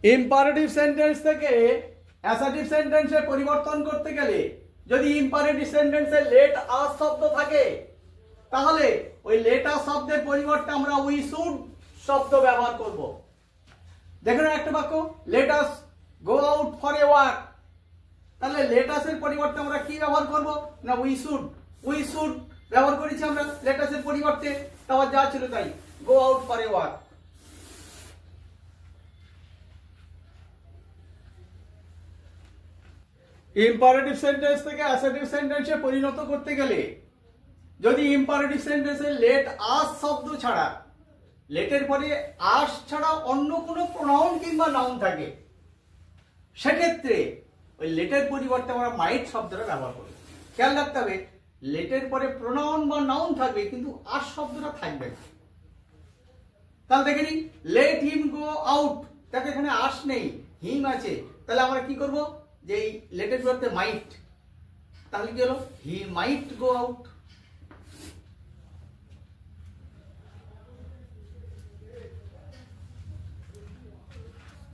Imperative sentence থেকে assertive সেন্টেন্সে পরিবর্তন করতে গেলে যদি ইম্পারেটিভ সেন্টেন্সে লেট আস শব্দ থাকে তাহলে ওই লেট আস শব্দের পরিবর্তে আমরা উই শুড শব্দ ব্যবহার করব। দেখুন একটা বাক্য, let us go out for a walk, তাহলে লেট আস এর পরিবর্তে আমরা কি ব্যবহার করব না উই শুড ব্যবহার করেছি আমরা লেট আস এর পরিবর্তে, তারপর যা ছিল তাই, go out for a walk. Imperative sentence থেকে অ্যাসার্টিভ সেন্টেন্সে পরিণত করতে গেলে যদি ইম্পারেটিভ সেন্টেন্সে লেট আস শব্দ ছাড়া, লেটের পরে আস ছাড়া অন্য কোনো প্রোনাউন কিংবা নাউন থাকে, সেক্ষেত্রে ওই লেটের পরিবর্তে আমরা মাইট শব্দটা ব্যবহার করি। খেয়াল রাখতে হবে, লেটের পরে প্রোনাউন বা নাউন থাকবে কিন্তু আস শব্দটা থাকবে না। তাহলে দেখে নিই, লেট হিম গো আউট, দেখো এখানে আস নেই, হিম আছে, তাহলে আমরা কি করব যে এই লেটের পরিবর্তে মাইট, তাহলে কি হলো হি মাইট গো আউট।